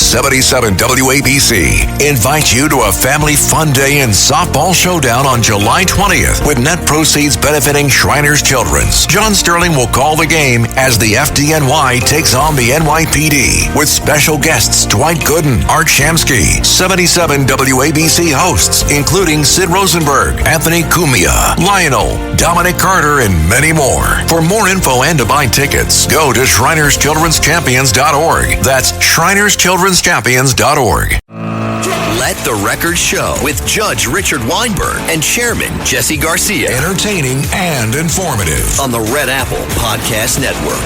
77 WABC invites you to a family fun day and softball showdown on July 20th with net proceeds benefiting Shriners Children's. John Sterling will call the game as the FDNY takes on the NYPD with special guests Dwight Gooden, Art Shamsky, 77 WABC hosts, including Sid Rosenberg, Anthony Cumia, Lionel, Dominic Carter, and many more. For more info and to buy tickets, go to ShrinersChildren'sChampions.org. That's ShrinersChildren'sChampions.org. Let the Record Show with Judge Richard Weinberg and Chairman Jesse Garcia. Entertaining and informative On the Red Apple Podcast Network.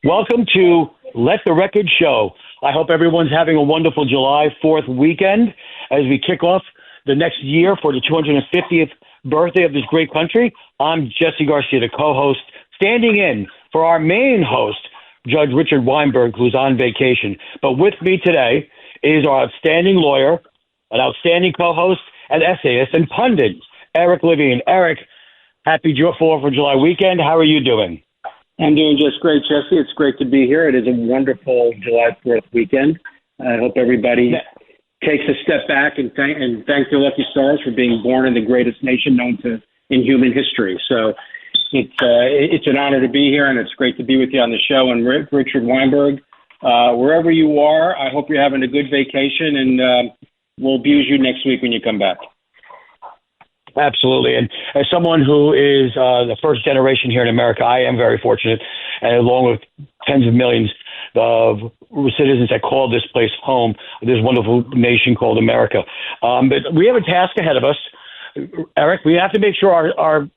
Welcome to Let the Record Show. I hope everyone's having a wonderful July 4th weekend as we kick off the next year for the 250th birthday of this great country. I'm Jesse Garcia, the co-host, standing in for our main host, Judge Richard Weinberg, who's on vacation. But with me today is our outstanding lawyer, an outstanding co-host, and essayist and pundit, Eric Levine. Eric, happy 4th of July weekend. How are you doing? I'm doing just great, Jesse. It's great to be here. It is a wonderful July 4th weekend. I hope everybody takes a step back and thank your lucky stars for being born in the greatest nation known in human history. So it's an honor to be here, and it's great to be with you on the show. And Richard Weinberg, wherever you are, I hope you're having a good vacation, and we'll abuse you next week when you come back. Absolutely. And as someone who is the first generation here in America, I am very fortunate, and along with tens of millions of citizens that call this place home, this wonderful nation called America. But we have a task ahead of us, Eric. We have to make sure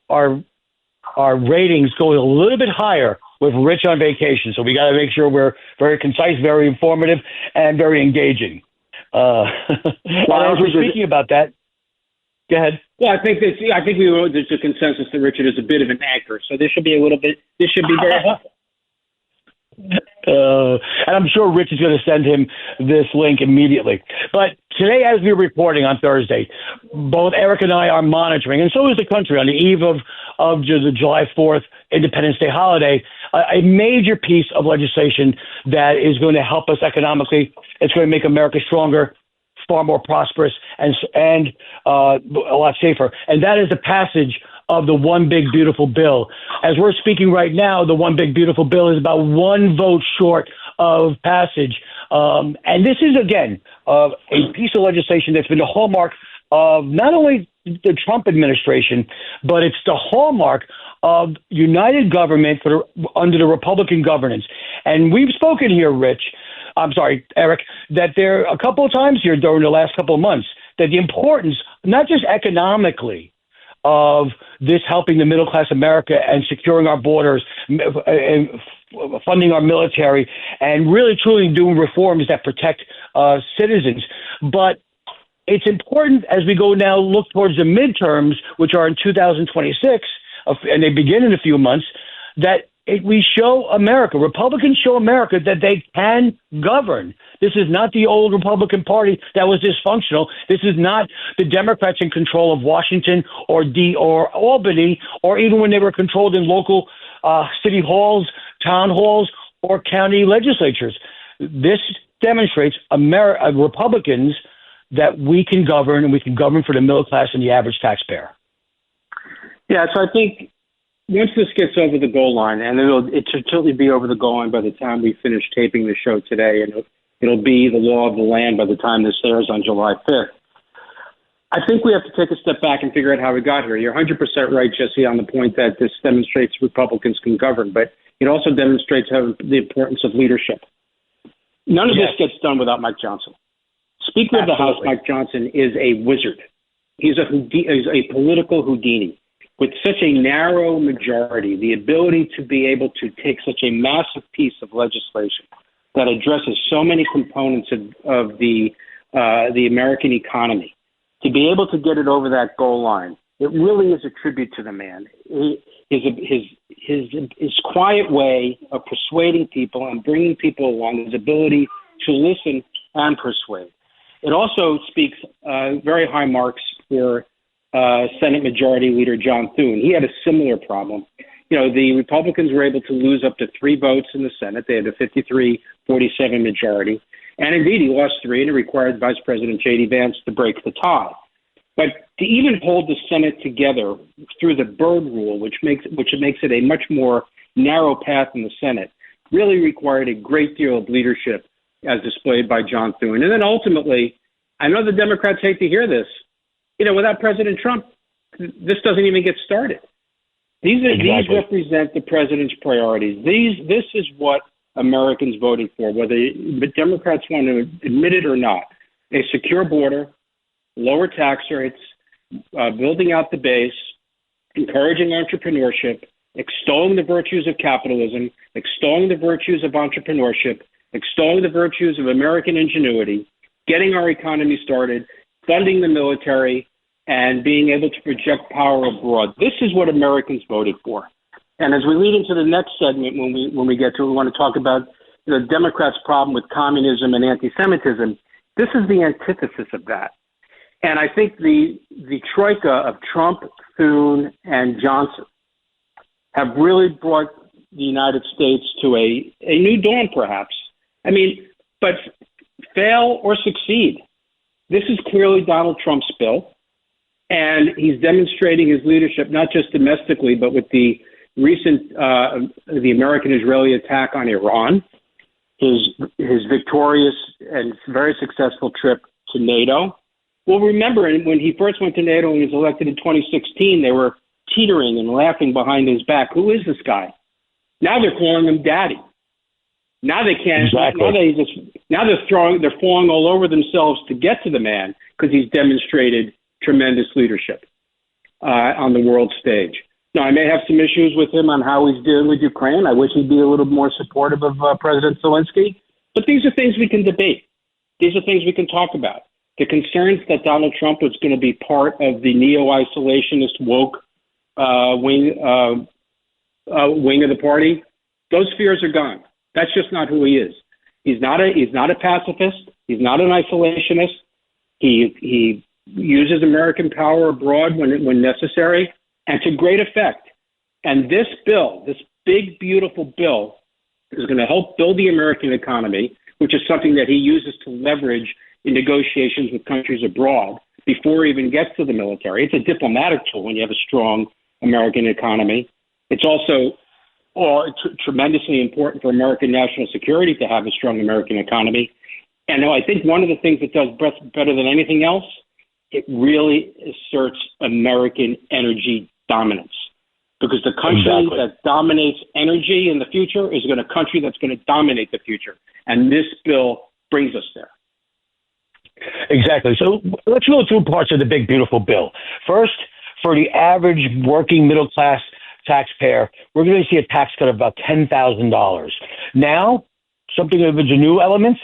our ratings go a little bit higher with Rich on vacation. So we got to make sure we're very concise, very informative, and very engaging. And as we're speaking about that, go ahead. Well, I think there's a consensus that Richard is a bit of an anchor, so this should be very helpful. And I'm sure Rich is going to send him this link immediately. But today, as we're reporting on Thursday, both Eric and I are monitoring, and so is the country, on the eve of the July 4th Independence Day holiday, a major piece of legislation that is going to help us economically. It's going to make America stronger, far more prosperous, and a lot safer. And that is the passage of the One Big Beautiful Bill. As we're speaking right now, the One Big Beautiful Bill is about one vote short of passage. And this is, again, a piece of legislation that's been the hallmark of not only the Trump administration, but it's the hallmark of united government under the Republican governance. And we've spoken here, Eric, that there a couple of times here during the last couple of months that the importance, not just economically, of this helping the middle class America and securing our borders and funding our military and really truly doing reforms that protect citizens. But it's important as we go now look towards the midterms, which are in 2026, and they begin in a few months, that we show America, Republicans show America that they can govern. This is not the old Republican Party that was dysfunctional. This is not the Democrats in control of Washington or Albany, or even when they were controlled in local city halls, town halls, or county legislatures. This demonstrates Republicans that we can govern, and we can govern for the middle class and the average taxpayer. Yeah, so I think once this gets over the goal line, and it'll certainly be over the goal line by the time we finish taping the show today, and it'll be the law of the land by the time this airs on July 5th. I think we have to take a step back and figure out how we got here. You're 100% right, Jesse, on the point that this demonstrates Republicans can govern, but it also demonstrates the importance of leadership. None of this gets done without Mike Johnson. Speaker of the House, Mike Johnson, is a wizard. He's a political Houdini. With such a narrow majority, the ability to be able to take such a massive piece of legislation that addresses so many components of the American economy, to be able to get it over that goal line, it really is a tribute to the man. His quiet way of persuading people and bringing people along, his ability to listen and persuade. It also speaks very high marks for Senate Majority Leader John Thune. He had a similar problem. the Republicans were able to lose up to 3 votes in the Senate. They had a 53-47 majority. And indeed, he lost 3, and it required Vice President J.D. Vance to break the tie. But to even hold the Senate together through the Byrd rule, which makes it a much more narrow path in the Senate, really required a great deal of leadership as displayed by John Thune. And then ultimately, I know the Democrats hate to hear this, without President Trump, this doesn't even get started. These represent the president's priorities. This is what Americans voted for, whether the Democrats want to admit it or not. A secure border, lower tax rates, building out the base, encouraging entrepreneurship, extolling the virtues of capitalism, extolling the virtues of entrepreneurship, extolling the virtues of American ingenuity, getting our economy started, funding the military, and being able to project power abroad. This is what Americans voted for. And as we lead into the next segment, when we get to it, we want to talk about the Democrats' problem with communism and anti-Semitism. This is the antithesis of that. And I think the troika of Trump, Thune, and Johnson have really brought the United States to a new dawn, perhaps. But fail or succeed. This is clearly Donald Trump's bill, and he's demonstrating his leadership not just domestically, but with the recent the American-Israeli attack on Iran, his victorious and very successful trip to NATO. Well, remember, when he first went to NATO and was elected in 2016, they were teetering and laughing behind his back. Who is this guy? Now they're calling him daddy. Now they can't. Exactly. Now they're falling all over themselves to get to the man because he's demonstrated tremendous leadership on the world stage. Now, I may have some issues with him on how he's dealing with Ukraine. I wish he'd be a little more supportive of President Zelensky. But these are things we can debate. These are things we can talk about. The concerns that Donald Trump was going to be part of the neo-isolationist woke wing of the party, those fears are gone. That's just not who he is. He's not a pacifist. He's not an isolationist. He uses American power abroad when necessary, and to great effect. And this bill, this big, beautiful bill, is going to help build the American economy, which is something that he uses to leverage in negotiations with countries abroad before he even gets to the military. It's a diplomatic tool when you have a strong American economy. It's also tremendously important for American national security to have a strong American economy. And I think one of the things it does better than anything else, it really asserts American energy dominance. Because the country that dominates energy in the future is a country that's going to dominate the future. And this bill brings us there. Exactly. So let's go through parts of the big, beautiful bill. First, for the average working middle class taxpayer, we're going to see a tax cut of about $10,000. Now, something of the new elements,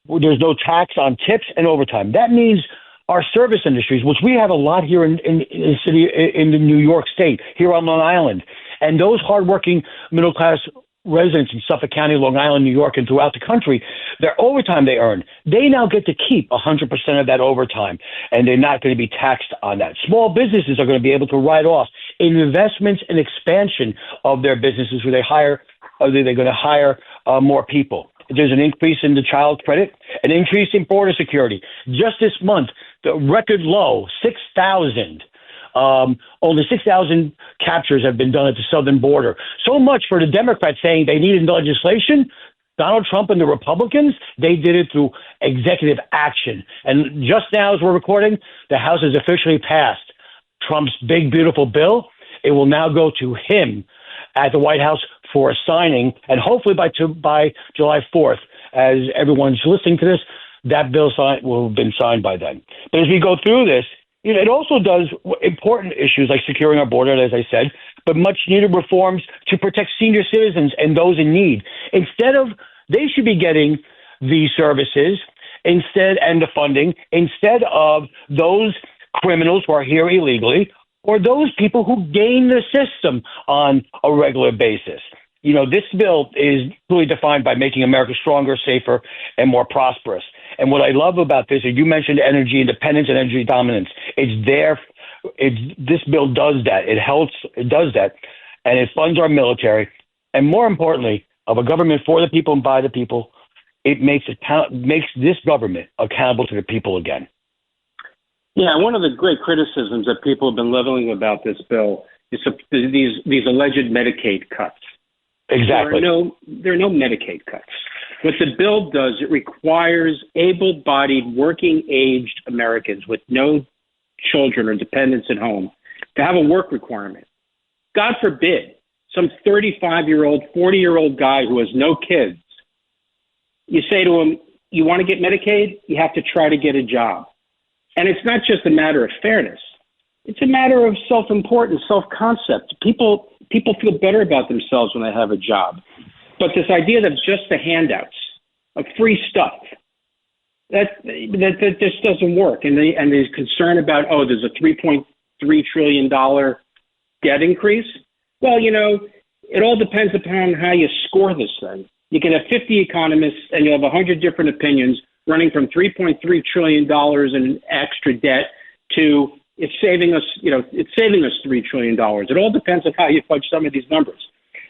there's no tax on tips and overtime. That means our service industries, which we have a lot here in the city, in the New York State, here on Long Island, and those hardworking middle class residents in Suffolk County, Long Island, New York, and throughout the country, their overtime they earn, they now get to keep 100% of that overtime, and they're not going to be taxed on that. Small businesses are going to be able to write off investments and expansion of their businesses where they're going to hire more people. There's an increase in the child credit, an increase in border security. Just this month, the record low, 6,000. Only 6,000 captures have been done at the southern border. So much for the Democrats saying they needed legislation. Donald Trump and the Republicans, they did it through executive action. And just now, as we're recording, the House has officially passed Trump's big, beautiful bill. It will now go to him at the White House for a signing, and hopefully by July 4th, as everyone's listening to this, that bill will have been signed by then. But as we go through this, it also does important issues like securing our border, as I said, but much needed reforms to protect senior citizens and those in need. They should be getting the services and the funding instead of those criminals who are here illegally or those people who game the system on a regular basis. This bill is really defined by making America stronger, safer, and more prosperous. And what I love about this, and you mentioned energy independence and energy dominance, it's there. This bill does that. It does that. and it funds our military, and more importantly, of a government for the people and by the people, it makes this government accountable to the people again. Yeah, one of the great criticisms that people have been leveling about this bill is these alleged Medicaid cuts. Exactly. There are no Medicaid cuts. What the bill does, it requires able-bodied, working-aged Americans with no children or dependents at home to have a work requirement. God forbid, some 35-year-old, 40-year-old guy who has no kids, you say to him, you want to get Medicaid? You have to try to get a job. And it's not just a matter of fairness. It's a matter of self-importance, self-concept. People feel better about themselves when they have a job. But this idea that just the handouts of free stuff, that just doesn't work. And there's concern about, there's a $3.3 trillion debt increase. Well, it all depends upon how you score this thing. You can have 50 economists and you have 100 different opinions running from $3.3 trillion in extra debt to it's saving us $3 trillion. It all depends on how you fudge some of these numbers.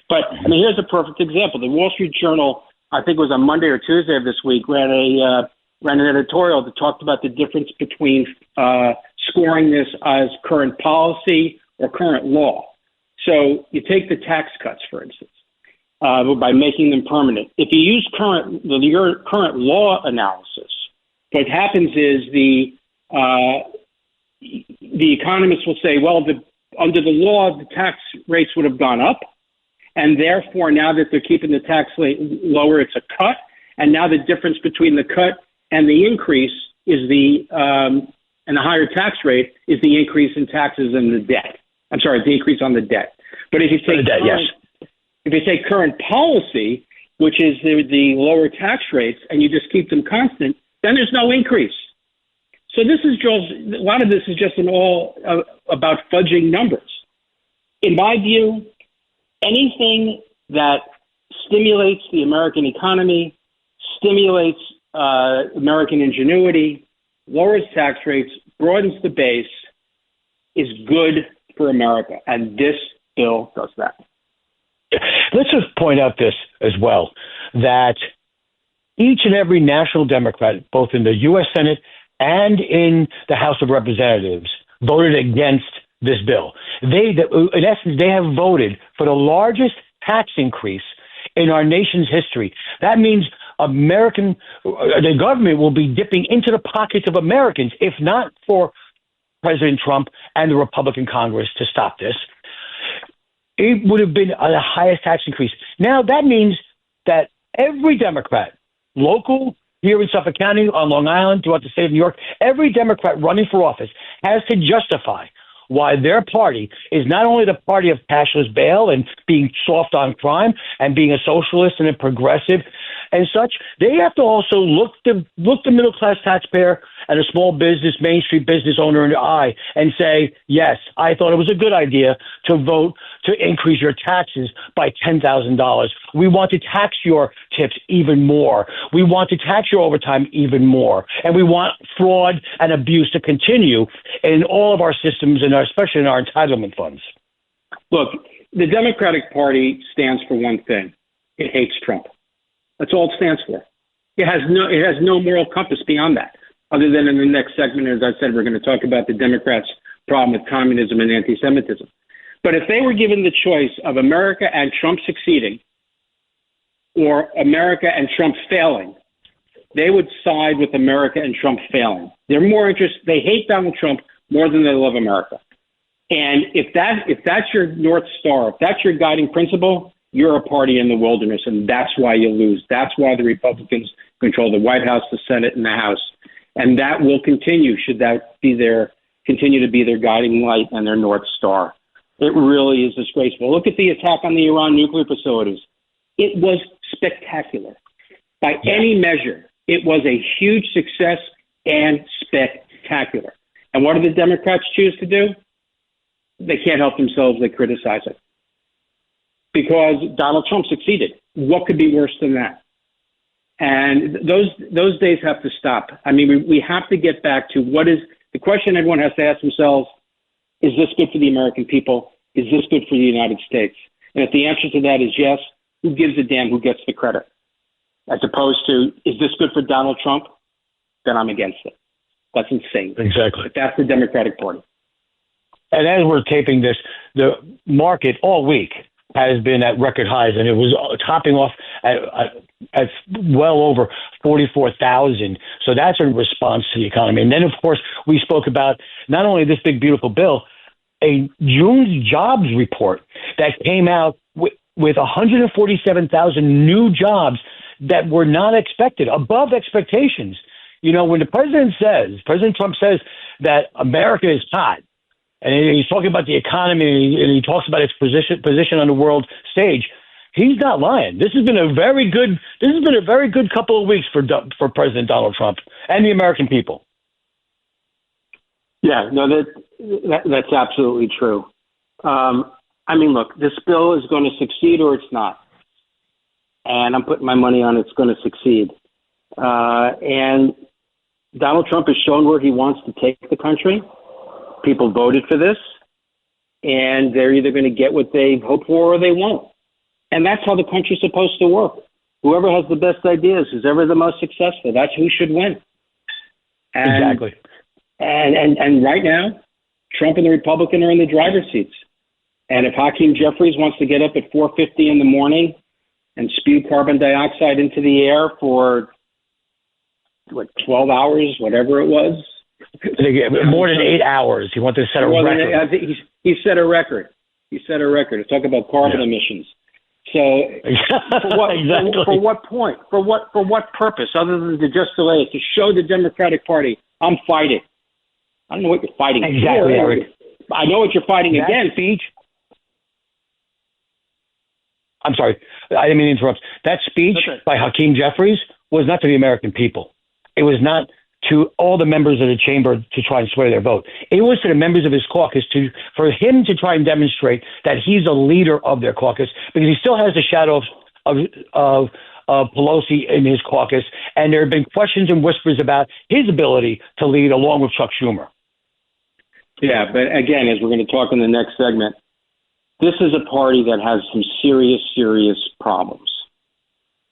But here's a perfect example. The Wall Street Journal, I think it was on Monday or Tuesday of this week, ran an editorial that talked about the difference between scoring this as current policy or current law. So you take the tax cuts, for instance, by making them permanent. If you use your current law analysis, what happens is the economists will say, well, under the law, the tax rates would have gone up, and therefore now that they're keeping the tax rate lower, it's a cut, and now the difference between the cut and the increase is and the higher tax rate is the increase in taxes and the debt. I'm sorry, the increase on the debt. But if you take if you take current policy, which is the lower tax rates, and you just keep them constant, then there's no increase. So a lot of this is just all about fudging numbers. In my view, anything that stimulates the American economy, stimulates American ingenuity, lowers tax rates, broadens the base, is good for America. And this bill does that. Let's just point out this as well, that each and every national Democrat, both in the U.S. Senate and in the House of Representatives, voted against this bill. In essence, they have voted for the largest tax increase in our nation's history. That means the government will be dipping into the pockets of Americans, if not for President Trump and the Republican Congress to stop this. It would have been the highest tax increase. Now, that means that every Democrat, local, here in Suffolk County, on Long Island, throughout the state of New York, every Democrat running for office has to justify why their party is not only the party of cashless bail and being soft on crime and being a socialist and a progressive and such. They have to also look the middle-class taxpayer and a small business, Main Street business owner in the eye and say, yes, I thought it was a good idea to vote to increase your taxes by $10,000. We want to tax your tips even more. We want to tax your overtime even more. And we want fraud and abuse to continue in all of our systems, and especially in our entitlement funds. Look, the Democratic Party stands for one thing. It hates Trump. That's all it stands for. It has no moral compass beyond that, other than in the next segment, as I said, we're going to talk about the Democrats' problem with communism and anti-Semitism. But if they were given the choice of America and Trump succeeding or America and Trump failing, they would side with America and Trump failing. They're more interested. They hate Donald Trump more than they love America. And if that's your North Star, if that's your guiding principle, you're a party in the wilderness, and that's why you lose. That's why the Republicans control the White House, the Senate, and the House. And that will continue should that continue to be their guiding light and their North Star. It really is disgraceful. Look at the attack on the Iran nuclear facilities. It was spectacular. By any measure, it was a huge success and spectacular. And what do the Democrats choose to do? They can't help themselves. They criticize it. Because Donald Trump succeeded. What could be worse than that? And those days have to stop. I mean, we have to get back to what is the question everyone has to ask themselves: is this good for the American people? is this good for the United States? And if the answer to that is yes, who gives a damn who gets the credit? As opposed to, is this good for Donald Trump? Then I'm against it. That's insane. Exactly. But that's the Democratic Party. And as we're taping this, the market all week has been at record highs, and it was topping off at well over 44,000. So that's in response to the economy. And then, of course, we spoke about not only this big, beautiful bill, a June's jobs report that came out with 147,000 new jobs that were not expected, above expectations. You know, when the President Trump says that America is hot, and he's talking about the economy, and he talks about its position on the world stage, he's not lying. This has been a very good couple of weeks for President Donald Trump and the American people. Yeah, no, that's absolutely true. I mean, look, this bill is going to succeed or it's not. And I'm putting my money on it's going to succeed. And Donald Trump has shown where he wants to take the country. People voted for this, and they're either going to get what they hope for or they won't. And that's how the country's supposed to work. Whoever has the best ideas, who's ever the most successful, that's who should win. Exactly. And right now, Trump and the Republican are in the driver's seats. And if Hakeem Jeffries wants to get up at 4:50 in the morning and spew carbon dioxide into the air for 12 hours, whatever it was, more than 8 hours. He wanted to set a record. He set a record. He set a record. Talk about carbon emissions. So, for what point? For what purpose? Other than to just delay it, to show the Democratic Party, I'm fighting. I don't know what you're fighting. Exactly, Eric. I know what you're fighting against. Speech. I'm sorry, I didn't mean to interrupt. That speech by Hakeem Jeffries was not to the American people. It was not to all the members of the chamber to try and sway their vote. It was to the members of his caucus for him to try and demonstrate that he's a leader of their caucus, because he still has the shadow of Pelosi in his caucus, and there have been questions and whispers about his ability to lead along with Chuck Schumer. Yeah, but again, as we're going to talk in the next segment, this is a party that has some serious, serious problems.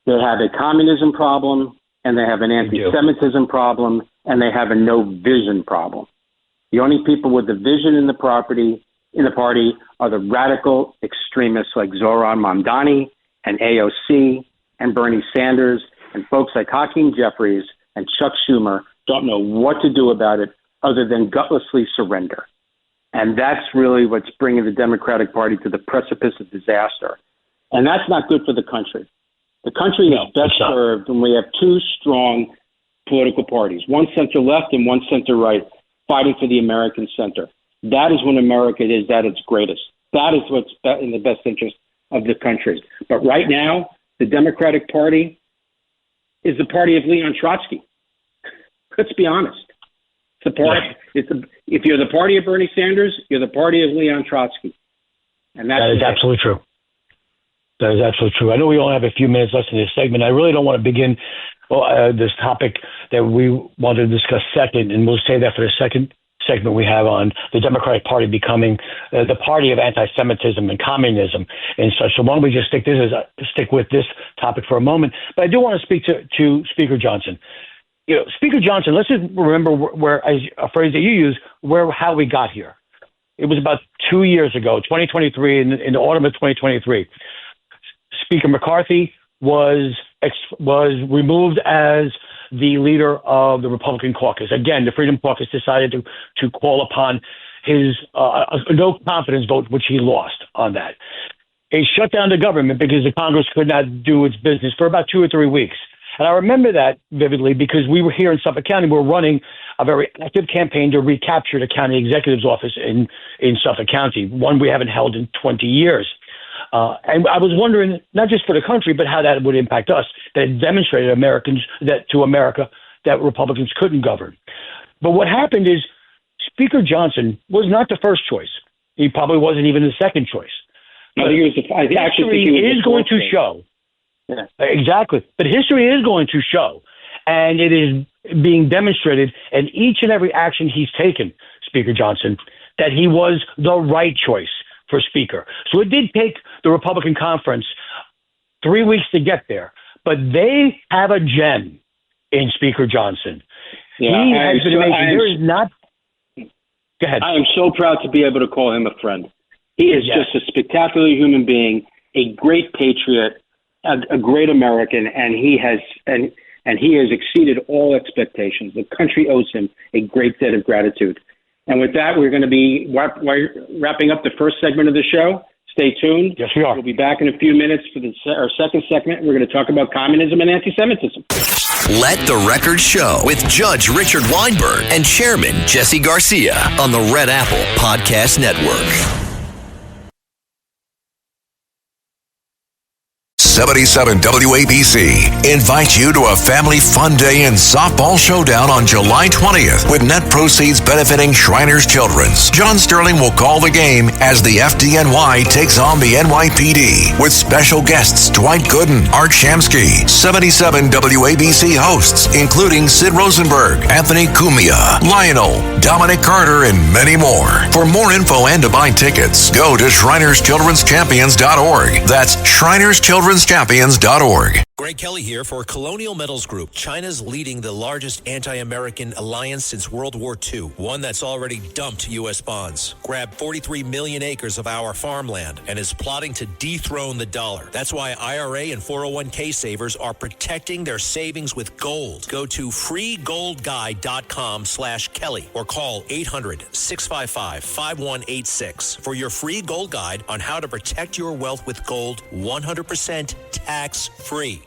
They have a communism problem, and they have an anti-Semitism problem, and they have a no-vision problem. The only people with the vision in the party are the radical extremists like Zohran Mamdani and AOC and Bernie Sanders, and folks like Hakeem Jeffries and Chuck Schumer don't know what to do about it other than gutlessly surrender. And that's really what's bringing the Democratic Party to the precipice of disaster. And that's not good for the country. The country is best served when we have two strong political parties, one center left and one center right, fighting for the American center. That is when America is at its greatest. That is what's in the best interest of the country. But right now, the Democratic Party is the party of Leon Trotsky. Let's be honest. It's the party. If you're the party of Bernie Sanders, you're the party of Leon Trotsky. And that is absolutely true. That is absolutely true. I know we only have a few minutes left in this segment. I really don't want to begin this topic that we want to discuss second, and we'll say that for the second segment we have on the Democratic Party becoming the party of anti-Semitism and communism and such. So why don't we just stick with this topic for a moment? But I do want to speak to Speaker Johnson. You know, Speaker Johnson, let's just remember where, as a phrase that you use, how we got here. It was about 2 years ago, 2023, in the autumn of 2023. Speaker McCarthy was removed as the leader of the Republican caucus. Again, the Freedom Caucus decided to call upon his no confidence vote, which he lost on that. It shut down the government because the Congress could not do its business for about 2 or 3 weeks. And I remember that vividly because we were here in Suffolk County. We're running a very active campaign to recapture the county executive's office in Suffolk County, one we haven't held in 20 years. And I was wondering, not just for the country, but how that would impact us, that it demonstrated to America that Republicans couldn't govern. But what happened is Speaker Johnson was not the first choice. He probably wasn't even the second choice. No, history is going to show. Yeah. Exactly. But history is going to show, and it is being demonstrated in each and every action he's taken, Speaker Johnson, that he was the right choice for Speaker. So it did take the Republican conference 3 weeks to get there, but they have a gem in Speaker Johnson. Yeah, he has been amazing. There is not. Go ahead. I am so proud to be able to call him a friend. He is just a spectacular human being, a great patriot, a great American, and he has exceeded all expectations. The country owes him a great debt of gratitude. And with that, we're going to be wrapping up the first segment of the show. Stay tuned. Yes, we are. We'll be back in a few minutes for our second segment. We're going to talk about communism and anti-Semitism. Let the Record Show with Judge Richard Weinberg and Chairman Jesse Garcia on the Red Apple Podcast Network. 77 WABC invites you to a family fun day and softball showdown on July 20th with net proceeds benefiting Shriners Children's. John Sterling will call the game as the FDNY takes on the NYPD with special guests Dwight Gooden, Art Shamsky, 77 WABC hosts including Sid Rosenberg, Anthony Cumia, Lionel, Dominic Carter, and many more. For more info and to buy tickets, go to ShrinersChildren'sChampions.org. That's ShrinersChildren'sChampions.org. Greg Kelly here for Colonial Metals Group. China's leading the largest anti-American alliance since World War II, one that's already dumped U.S. bonds, grabbed 43 million acres of our farmland, and is plotting to dethrone the dollar. That's why IRA and 401k savers are protecting their savings with gold. Go to freegoldguide.com/Kelly or call 800-655-5186 for your free gold guide on how to protect your wealth with gold 100% tax-free.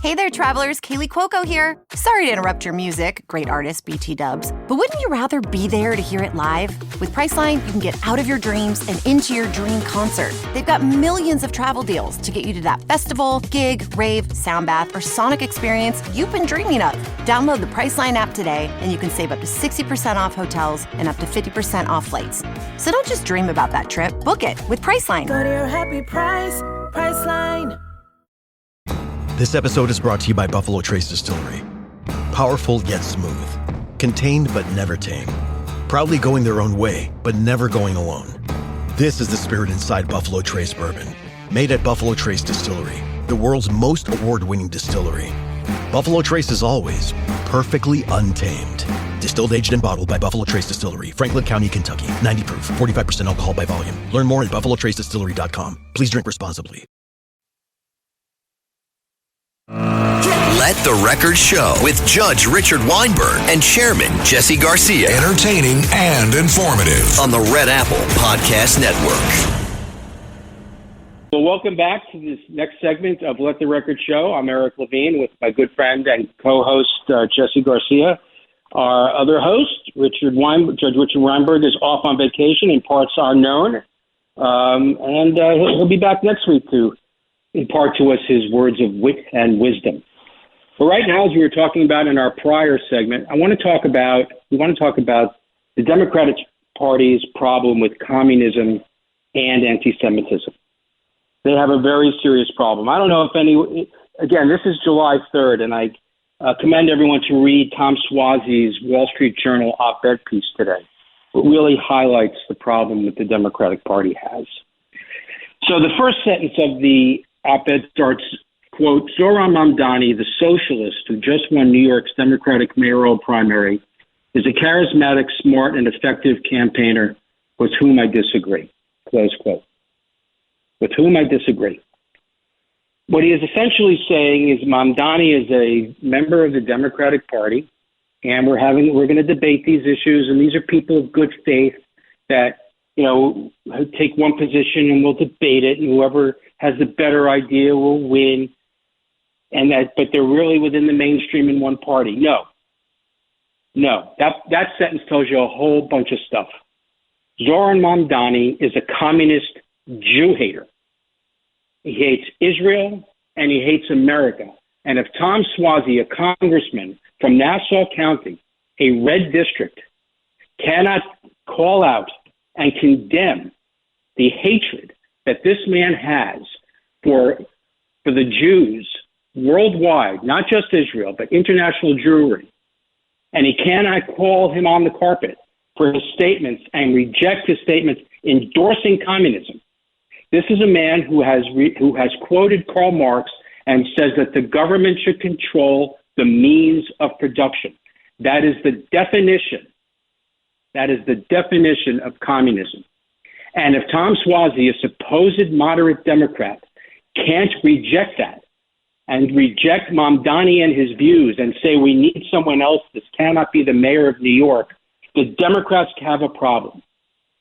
Hey there, travelers. Kaylee Cuoco here. Sorry to interrupt your music, great artist BT Dubs, but wouldn't you rather be there to hear it live? With Priceline, you can get out of your dreams and into your dream concert. They've got millions of travel deals to get you to that festival, gig, rave, sound bath, or sonic experience you've been dreaming of. Download the Priceline app today, and you can save up to 60% off hotels and up to 50% off flights. So don't just dream about that trip. Book it with Priceline. Go to your happy price, Priceline. This episode is brought to you by Buffalo Trace Distillery. Powerful yet smooth. Contained but never tame. Proudly going their own way, but never going alone. This is the spirit inside Buffalo Trace Bourbon. Made at Buffalo Trace Distillery, the world's most award-winning distillery. Buffalo Trace is always perfectly untamed. Distilled, aged, and bottled by Buffalo Trace Distillery, Franklin County, Kentucky. 90 proof, 45% alcohol by volume. Learn more at buffalotracedistillery.com. Please drink responsibly. Let the Record Show with Judge Richard Weinberg and Chairman Jesse Garcia. Entertaining and informative On the Red Apple Podcast Network. Well, welcome back to this next segment of Let the Record Show. I'm Eric Levine with my good friend and co-host Jesse Garcia. Our other host, Judge Richard Weinberg, is off on vacation in parts unknown, and he'll be back next week to impart to us his words of wit and wisdom. But right now, as we were talking about in our prior segment, we want to talk about the Democratic Party's problem with communism and anti-Semitism. They have a very serious problem. I don't know if again, this is July 3rd, and I commend everyone to read Tom Suozzi's Wall Street Journal op-ed piece today. It really highlights the problem that the Democratic Party has. So the first sentence of the op-ed starts, quote, Zohran Mamdani, the socialist who just won New York's Democratic mayoral primary, is a charismatic, smart, and effective campaigner with whom I disagree, close quote. With whom I disagree. What he is essentially saying is Mamdani is a member of the Democratic Party, and we're going to debate these issues, and these are people of good faith that, take one position and we'll debate it, and whoever has the better idea will win, but they're really within the mainstream in one party. No. That sentence tells you a whole bunch of stuff. Zohran Mamdani is a communist Jew hater. He hates Israel and he hates America. And if Tom Suozzi, a congressman from Nassau County, a red district, cannot call out and condemn the hatred that this man has for the Jews worldwide, not just Israel, but international Jewry, and he cannot call him on the carpet for his statements and reject his statements endorsing communism. This is a man who has quoted Karl Marx and says that the government should control the means of production. That is the definition. That is the definition of communism. And if Tom Suozzi, a supposed moderate Democrat, can't reject that and reject Mamdani and his views and say we need someone else, this cannot be the mayor of New York, the Democrats have a problem.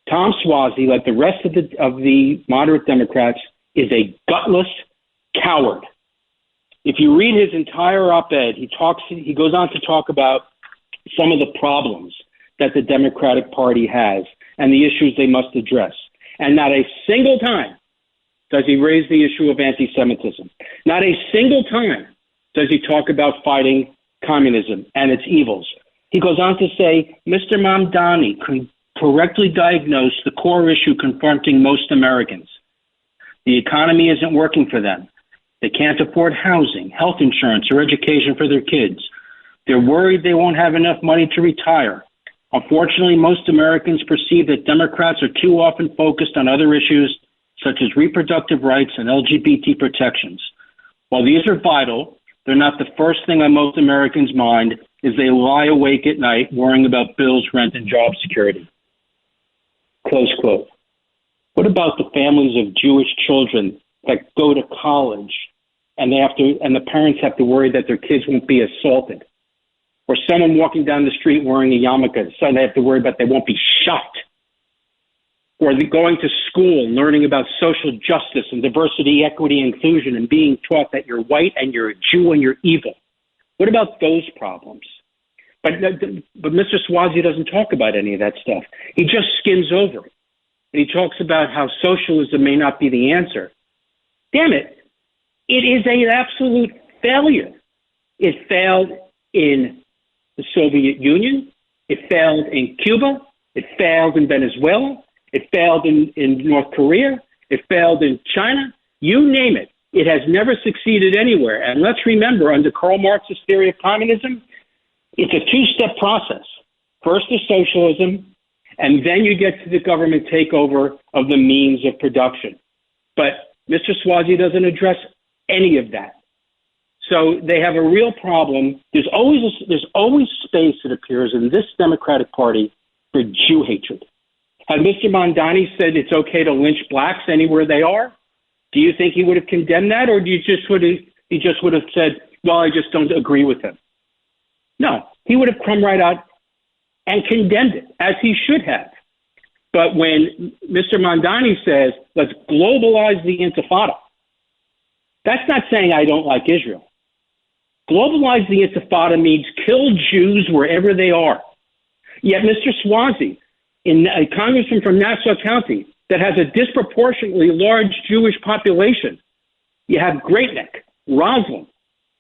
Tom Suozzi, like the rest of the moderate Democrats, is a gutless coward. If you read his entire op-ed, he goes on to talk about some of the problems that the Democratic Party has and the issues they must address. And not a single time does he raise the issue of anti-Semitism. Not a single time does he talk about fighting communism and its evils. He goes on to say, Mr. Mamdani correctly diagnosed the core issue confronting most Americans. The economy isn't working for them. They can't afford housing, health insurance, or education for their kids. They're worried they won't have enough money to retire. Unfortunately, most Americans perceive that Democrats are too often focused on other issues such as reproductive rights and LGBT protections. While these are vital, they're not the first thing on most Americans' mind as they lie awake at night worrying about bills, rent, and job security. Close quote. What about the families of Jewish children that go to college and the parents have to worry that their kids won't be assaulted? Or someone walking down the street wearing a yarmulke, so they have to worry about they won't be shot. Or going to school, learning about social justice and diversity, equity, inclusion, and being taught that you're white and you're a Jew and you're evil. What about those problems? But Mr. Suozzi doesn't talk about any of that stuff. He just skims over it. And he talks about how socialism may not be the answer. Damn it. It is an absolute failure. It failed in the Soviet Union. It failed in Cuba. It failed in Venezuela. It failed in North Korea. It failed in China. You name it. It has never succeeded anywhere. And let's remember, under Karl Marx's theory of communism, it's a two-step process. First is socialism, and then you get to the government takeover of the means of production. But Mr. Suozzi doesn't address any of that. So they have a real problem. There's always space, it appears, in this Democratic Party for Jew hatred. Had Mr. Mamdani said it's okay to lynch blacks anywhere they are, do you think he would have condemned that, or he just would have said, well, I just don't agree with him? No, he would have come right out and condemned it, as he should have. But when Mr. Mamdani says, let's globalize the Intifada, that's not saying I don't like Israel. Globalize the Intifada means kill Jews wherever they are. Yet Mr. Suozzi, a congressman from Nassau County that has a disproportionately large Jewish population, you have Great Neck, Roslyn,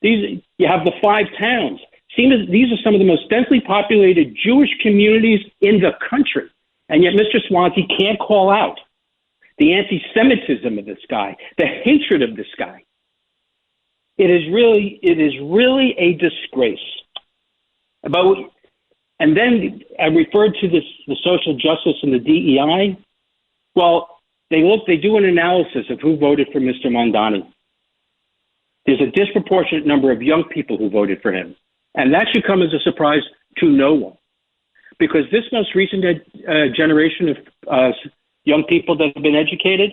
you have the 5 towns. These are some of the most densely populated Jewish communities in the country. And yet Mr. Suozzi can't call out the anti-Semitism of this guy, the hatred of this guy. It is really a disgrace. And then I referred to the social justice and the DEI. Well, they do an analysis of who voted for Mr. Mamdani. There's a disproportionate number of young people who voted for him. And that should come as a surprise to no one. Because this most recent generation of young people that have been educated,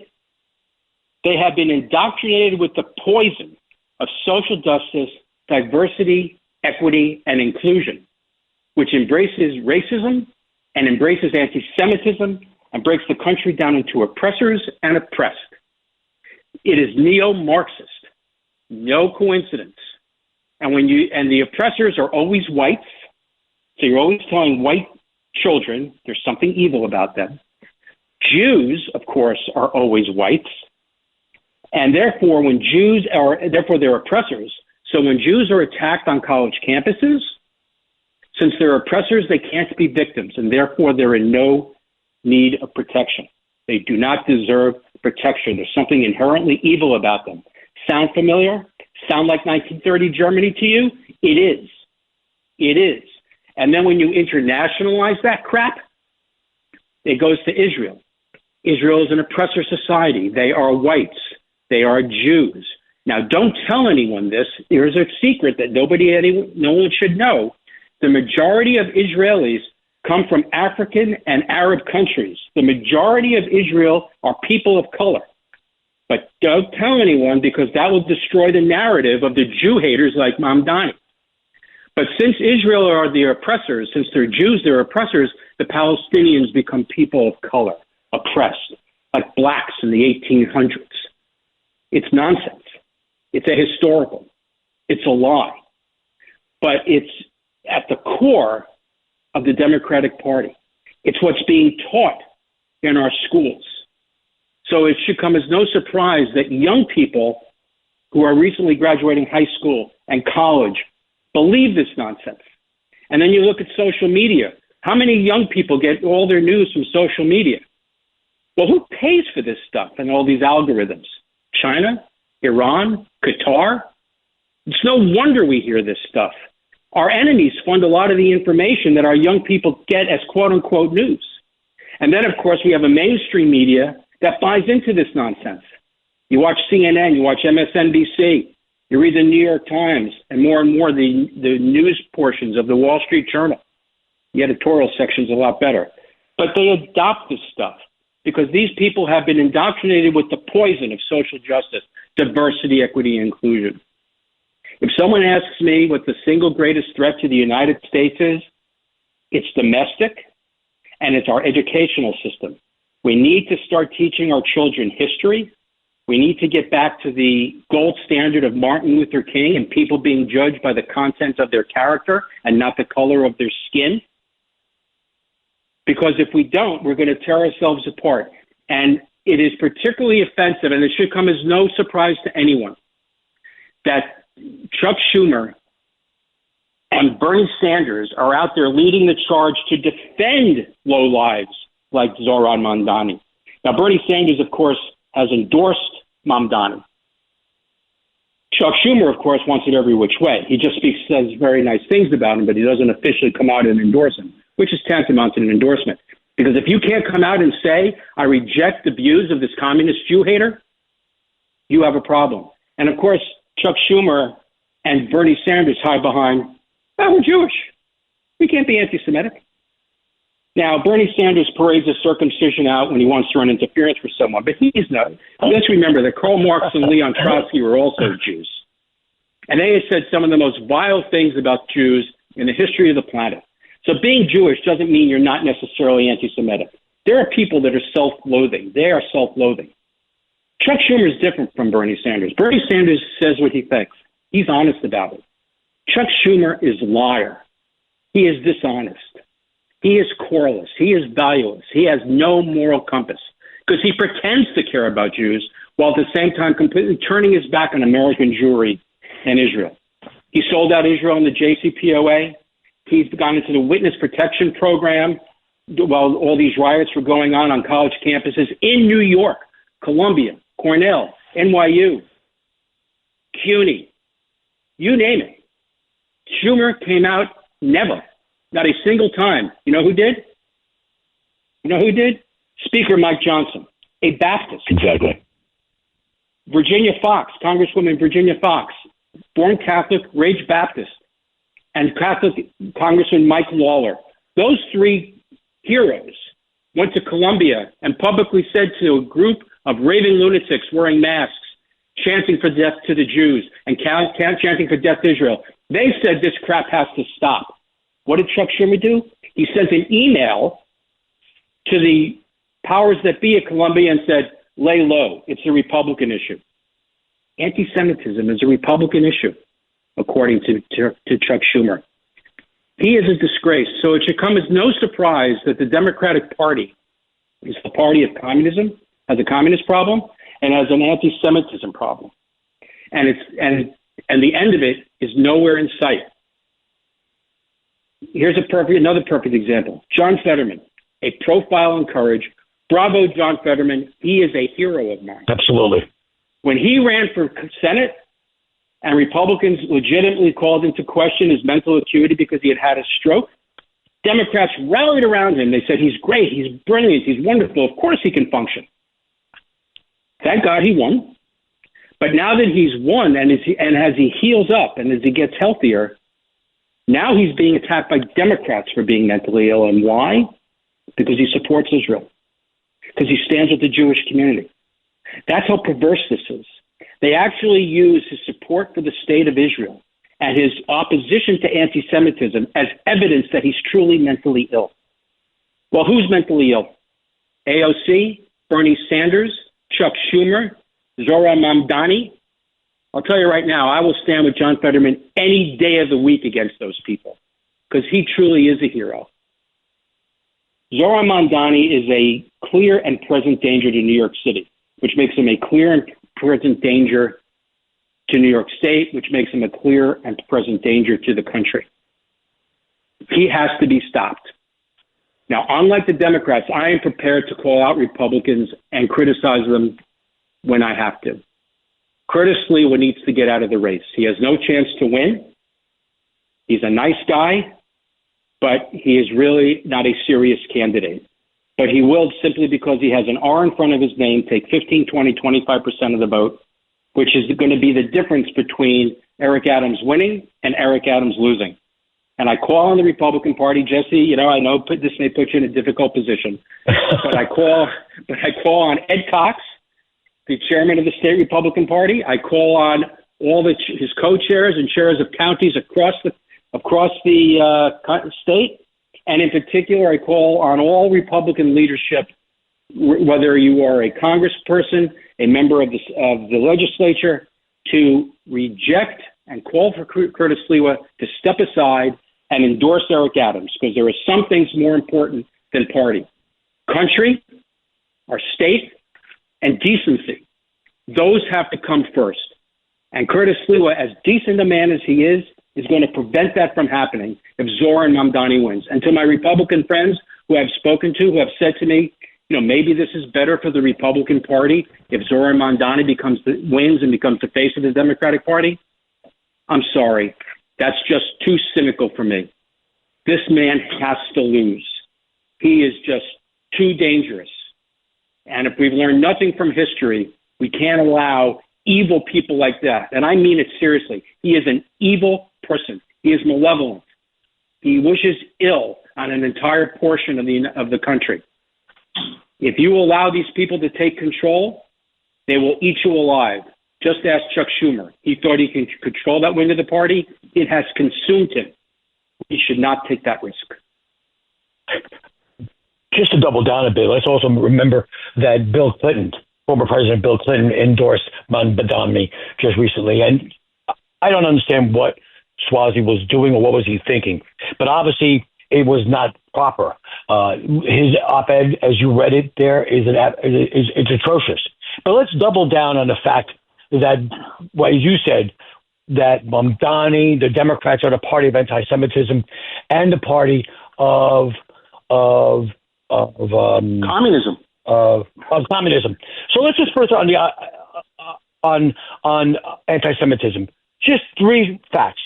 they have been indoctrinated with the poison of social justice, diversity, equity, and inclusion, which embraces racism and embraces anti-Semitism and breaks the country down into oppressors and oppressed. It is neo-Marxist. No coincidence. And the oppressors are always whites, so you're always telling white children there's something evil about them. Jews, of course, are always whites, and therefore they're oppressors. So when Jews are attacked on college campuses, since they're oppressors, they can't be victims, and therefore they're in no need of protection. They do not deserve protection. There's something inherently evil about them. Sound familiar? Sound like 1930 Germany to you? It is. It is. And then when you internationalize that crap, It goes to Israel. Israel is an oppressor society. They are whites. They are Jews. Now, don't tell anyone this. Here's a secret that no one should know. The majority of Israelis come from African and Arab countries. The majority of Israel are people of color. But don't tell anyone, because that will destroy the narrative of the Jew haters like Mamdani. But since Israel are the oppressors, since they're Jews, they're oppressors, the Palestinians become people of color, oppressed, like blacks in the 1800s. It's nonsense. It's ahistorical. It's a lie. But it's at the core of the Democratic Party. It's what's being taught in our schools. So it should come as no surprise that young people who are recently graduating high school and college believe this nonsense. And then you look at social media. How many young people get all their news from social media? Well, who pays for this stuff and all these algorithms? China? Iran? Qatar? It's no wonder we hear this stuff. Our enemies fund a lot of the information that our young people get as quote-unquote news. And then, of course, we have a mainstream media that buys into this nonsense. You watch CNN, you watch MSNBC, you read the New York Times, and more the news portions of the Wall Street Journal. The editorial section's a lot better. But they adopt this stuff because these people have been indoctrinated with the poison of social justice, diversity, equity, and inclusion. If someone asks me what the single greatest threat to the United States is, it's domestic, and it's our educational system. We need to start teaching our children history. We need to get back to the gold standard of Martin Luther King and people being judged by the content of their character and not the color of their skin. Because if we don't, we're going to tear ourselves apart. And it is particularly offensive, and it should come as no surprise to anyone, that Chuck Schumer and Bernie Sanders are out there leading the charge to defend lowlives like Zohran Mamdani. Now, Bernie Sanders, of course, has endorsed Mamdani. Chuck Schumer, of course, wants it every which way. He just says very nice things about him, but he doesn't officially come out and endorse him, which is tantamount to an endorsement. Because if you can't come out and say, I reject the views of this communist Jew hater, you have a problem. And of course, Chuck Schumer and Bernie Sanders hide behind, oh, we're Jewish. We can't be anti-Semitic. Now, Bernie Sanders parades a circumcision out when he wants to run interference for someone, but he's not. Let's remember that Karl Marx and Leon Trotsky were also Jews. And they have said some of the most vile things about Jews in the history of the planet. So being Jewish doesn't mean you're not necessarily anti-Semitic. There are people that are self-loathing. They are self-loathing. Chuck Schumer is different from Bernie Sanders. Bernie Sanders says what he thinks. He's honest about it. Chuck Schumer is a liar. He is dishonest. He is coreless. He is valueless. He has no moral compass because he pretends to care about Jews while at the same time completely turning his back on American Jewry and Israel. He sold out Israel in the JCPOA. He's gone into the witness protection program while all these riots were going on college campuses in New York, Columbia, Cornell, NYU, CUNY, you name it. Schumer came out never, not a single time. You know who did? You know who did? Speaker Mike Johnson, a Baptist. Exactly. Virginia Fox, Congresswoman Virginia Fox, born Catholic, raised Baptist, and Catholic Congressman Mike Lawler. Those three heroes went to Columbia and publicly said to a group of raving lunatics wearing masks, chanting for death to the Jews and chanting for death to Israel. They said this crap has to stop. What did Chuck Schumer do? He sent an email to the powers that be at Columbia and said, lay low. It's a Republican issue. Anti-Semitism is a Republican issue, according to Chuck Schumer. He is a disgrace. So it should come as no surprise that the Democratic Party is the party of communism, has a communist problem, and has an anti-Semitism problem. And the end of it is nowhere in sight. Here's another perfect example. John Fetterman, a profile in courage. Bravo, John Fetterman. He is a hero of mine. Absolutely. When he ran for Senate and Republicans legitimately called into question his mental acuity because he had had a stroke, Democrats rallied around him. They said, he's great, he's brilliant, he's wonderful. Of course he can function. Thank God he won. But now that he's won and as he heals up and as he gets healthier, now he's being attacked by Democrats for being mentally ill. And why? Because he supports Israel. Because he stands with the Jewish community. That's how perverse this is. They actually use his support for the state of Israel and his opposition to anti-Semitism as evidence that he's truly mentally ill. Well, who's mentally ill? AOC, Bernie Sanders, Chuck Schumer, Zohran Mamdani. I'll tell you right now, I will stand with John Fetterman any day of the week against those people because he truly is a hero. Zohran Mamdani is a clear and present danger to New York City, which makes him a clear and present danger to New York State, which makes him a clear and present danger to the country. He has to be stopped. Now, unlike the Democrats, I am prepared to call out Republicans and criticize them when I have to. Curtis Sliwa needs to get out of the race. He has no chance to win. He's a nice guy, but he is really not a serious candidate. But he will, simply because he has an R in front of his name, take 15, 20, 25% of the vote, which is going to be the difference between Eric Adams winning and Eric Adams losing. And I call on the Republican Party, Jesse. I know this may put you in a difficult position, but I call on Ed Cox, the chairman of the state Republican Party. I call on all his co-chairs and chairs of counties across the state, and in particular, I call on all Republican leadership, whether you are a congressperson, a member of the legislature, to reject and call for Curtis Sliwa to step aside and endorse Eric Adams, because there are some things more important than party. Country, our state, and decency. Those have to come first. And Curtis Sliwa, as decent a man as he is going to prevent that from happening if Zohran Mamdani wins. And to my Republican friends who I've spoken to, who have said to me, maybe this is better for the Republican Party if Zohran Mamdani wins and becomes the face of the Democratic Party, I'm sorry. That's just too cynical for me. This man has to lose. He is just too dangerous. And if we've learned nothing from history, we can't allow evil people like that. And I mean it seriously. He is an evil person. He is malevolent. He wishes ill on an entire portion of the country. If you allow these people to take control, they will eat you alive. Just ask Chuck Schumer. He thought he could control that wing of the party. It has consumed him. He should not take that risk. Just to double down a bit, let's also remember that Bill Clinton, former President Bill Clinton, endorsed Mamdani just recently. And I don't understand what Swazi was doing or what was he thinking. But obviously, it was not proper. His op-ed, as you read it there, it's atrocious. But let's double down on the fact that, well, as you said, that Mamdani, the Democrats, are the party of anti-Semitism and the party of communism. Of communism. So let's just first on anti-Semitism. Just three facts.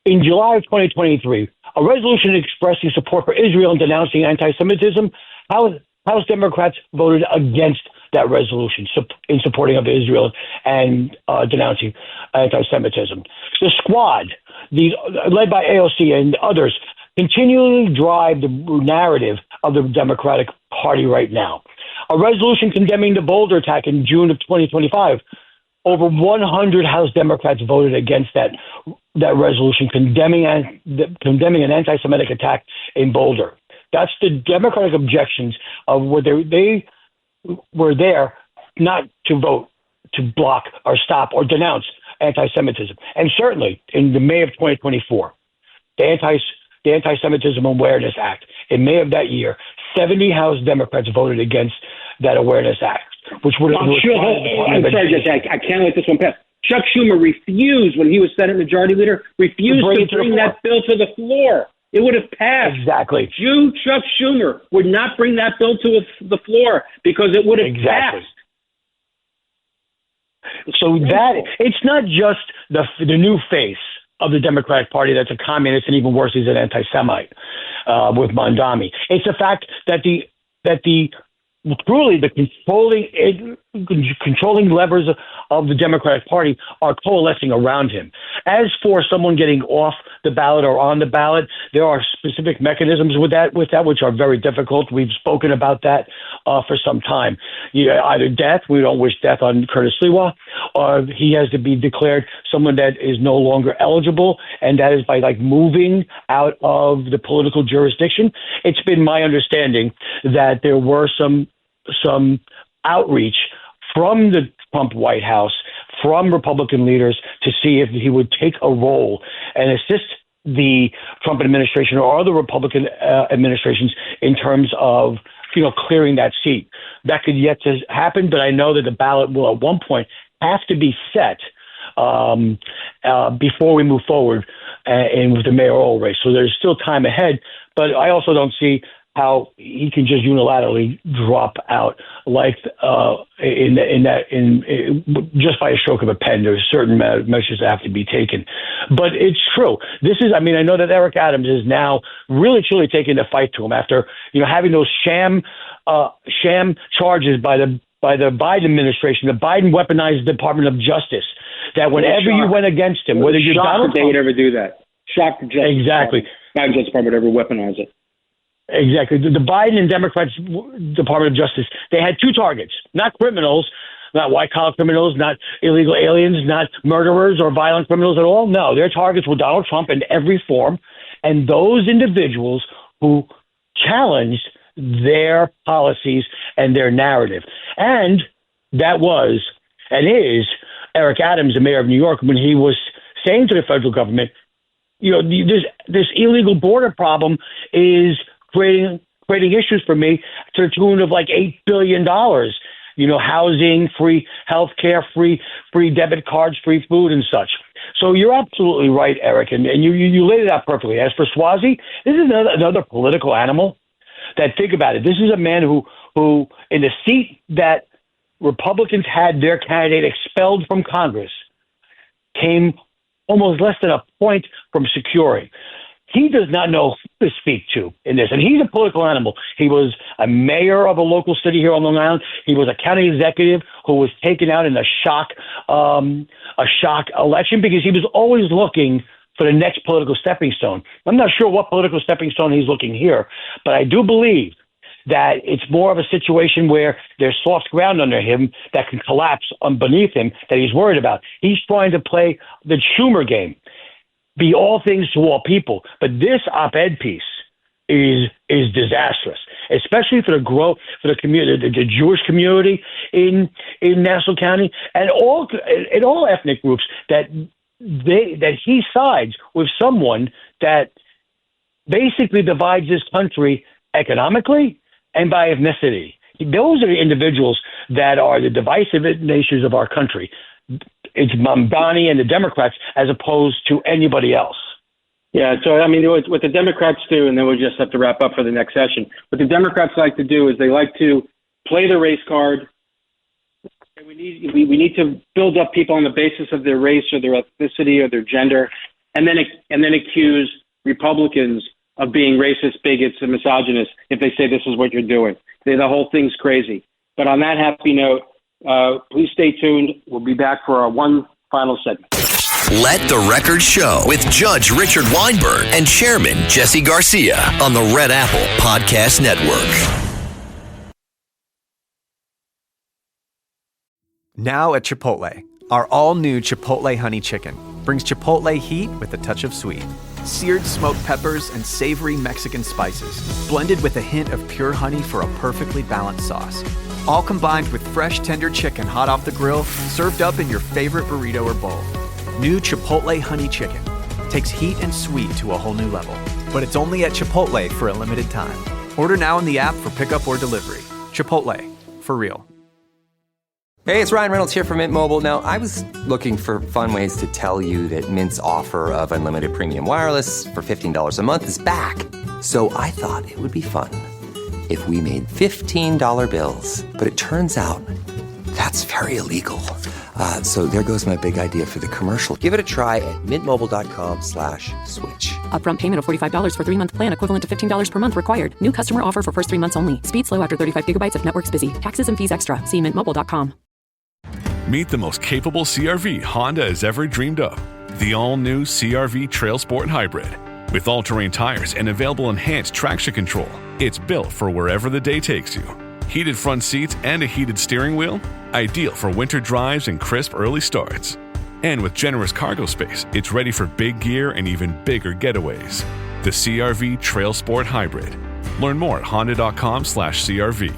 In July of 2023, a resolution expressing support for Israel and denouncing anti-Semitism, House Democrats voted against that resolution in supporting of Israel and denouncing anti-Semitism. The Squad, led by AOC and others, continually drive the narrative of the Democratic Party right now. A resolution condemning the Boulder attack in June of 2025. Over 100 House Democrats voted against that resolution, condemning an anti-Semitic attack in Boulder. That's the Democratic objections of whether they were there not to vote, to block or stop or denounce anti-Semitism. And certainly in the May of 2024, the Anti-Semitism Awareness Act, in May of that year, 70 House Democrats voted against that Awareness Act, which would have... I'm sorry, Jesse, I can't let this one pass. Chuck Schumer refused, when he was Senate Majority Leader, to bring that bill to the floor. It would have passed. Exactly. Chuck Schumer would not bring that bill to the floor because it would have passed. So that it's not just the new face of the Democratic Party that's a communist, and even worse, he's an anti-Semite with Mondami. It's the fact that the truly the controlling levers of the Democratic Party are coalescing around him. As for someone getting off the ballot or on the ballot, there are specific mechanisms with that which are very difficult. We've spoken about that for some time. Either death, we don't wish death on Curtis Sliwa, or he has to be declared someone that is no longer eligible, and that is by moving out of the political jurisdiction. It's been my understanding that there were some outreach from the Trump White House, from Republican leaders, to see if he would take a role and assist the Trump administration or other Republican administrations in terms of clearing that seat. That could yet to happen, but I know that the ballot will at one point have to be set before we move forward with the mayoral race. So there's still time ahead, but I also don't see how he can just unilaterally drop out just by a stroke of a pen. There's certain measures that have to be taken, but it's true. I know that Eric Adams is now really truly taking the fight to him after having those sham charges by the Biden administration. The Biden weaponized the Department of Justice. That whenever you went against him, whether you're Donald Trump, they would ever do that. Shocked the Justice exactly. Not Justice Department would ever weaponize it. Exactly. The Biden and Democrats Department of Justice, they had two targets, not criminals, not white-collar criminals, not illegal aliens, not murderers or violent criminals at all. No, their targets were Donald Trump in every form, and those individuals who challenged their policies and their narrative. And that was and is Eric Adams, the mayor of New York, when he was saying to the federal government, this illegal border problem is creating issues for me to the tune of $8 billion. Housing, free health care, free debit cards, free food and such. So you're absolutely right, Eric, and you laid it out perfectly. As for Swazi, this is another political animal that, think about it, this is a man who in the seat that Republicans had their candidate expelled from Congress, came almost less than a point from securing. He does not know who to speak to in this, and he's a political animal. He was a mayor of a local city here on Long Island. He was a county executive who was taken out in a shock election because he was always looking for the next political stepping stone. I'm not sure what political stepping stone he's looking here, but I do believe that it's more of a situation where there's soft ground under him that can collapse beneath him that he's worried about. He's trying to play the Schumer game. Be all things to all people. But this op-ed piece is disastrous, especially for the community, the Jewish community in Nassau County, and all ethnic groups that he sides with someone that basically divides this country economically and by ethnicity. Those are the individuals that are the divisive natures of our country. It's Mamdani and the Democrats as opposed to anybody else. Yeah, so what the Democrats do, and then we'll just have to wrap up for the next session. What the Democrats like to do is they like to play the race card. And we need to build up people on the basis of their race or their ethnicity or their gender, and then accuse Republicans of being racist, bigots, and misogynists if they say this is what you're doing. The whole thing's crazy. But on that happy note, please stay tuned. We'll be back for our one final segment. Let the Record Show with Judge Richard Weinberg and Chairman Jesse Garcia on the Red Apple Podcast Network. Now at Chipotle, our all-new Chipotle Honey Chicken brings Chipotle heat with a touch of sweet. Seared smoked peppers and savory Mexican spices, blended with a hint of pure honey for a perfectly balanced sauce. All combined with fresh, tender chicken hot off the grill, served up in your favorite burrito or bowl. New Chipotle Honey Chicken takes heat and sweet to a whole new level. But it's only at Chipotle for a limited time. Order now in the app for pickup or delivery. Chipotle, for real. Hey, it's Ryan Reynolds here from Mint Mobile. Now, I was looking for fun ways to tell you that Mint's offer of unlimited premium wireless for $15 a month is back. So I thought it would be fun if we made $15 bills. But it turns out that's very illegal. So there goes my big idea for the commercial. Give it a try at mintmobile.com/switch. Upfront payment of $45 for 3-month plan, equivalent to $15 per month required. New customer offer for first 3 months only. Speed slow after 35 gigabytes if network's busy. Taxes and fees extra. See mintmobile.com. Meet the most capable CRV Honda has ever dreamed of. The all-new CRV Trail Sport Hybrid. With all-terrain tires and available enhanced traction control, it's built for wherever the day takes you. Heated front seats and a heated steering wheel, ideal for winter drives and crisp early starts. And with generous cargo space, it's ready for big gear and even bigger getaways. The CRV Trail Sport Hybrid. Learn more at honda.com/CRV.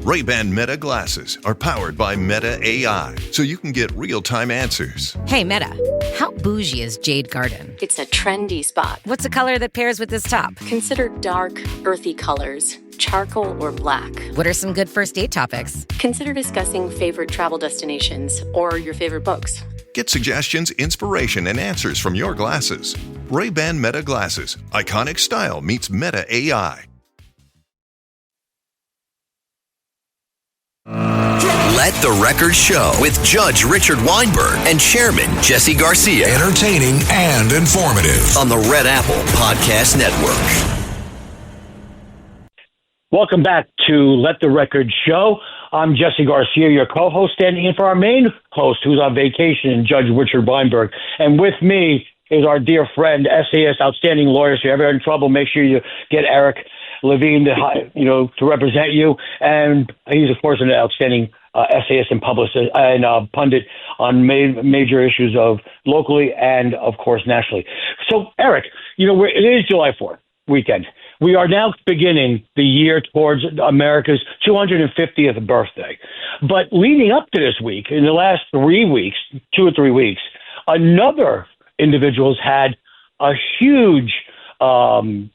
Ray-Ban Meta glasses are powered by Meta AI, so you can get real-time answers. Hey, Meta, how bougie is Jade Garden? It's a trendy spot. What's a color that pairs with this top? Consider dark, earthy colors, charcoal or black. What are some good first date topics? Consider discussing favorite travel destinations or your favorite books. Get suggestions, inspiration, and answers from your glasses. Ray-Ban Meta glasses. Iconic style meets Meta AI. Let the Record Show with Judge Richard Weinberg and Chairman Jesse Garcia. Entertaining and informative. On the Red Apple Podcast Network. Welcome back to Let the Record Show. I'm Jesse Garcia, your co-host, standing in for our main host, who's on vacation, Judge Richard Weinberg. And with me is our dear friend, essayist, outstanding lawyer. So if you're ever in trouble, make sure you get Eric Levine to represent you. And he's, of course, an outstanding essayist and publicist and pundit on major issues of locally and, of course, nationally. So, Eric, it is July 4th weekend. We are now beginning the year towards America's 250th birthday. But leading up to this week, in the last 3 weeks, 2 or 3 weeks, another individual's had a huge time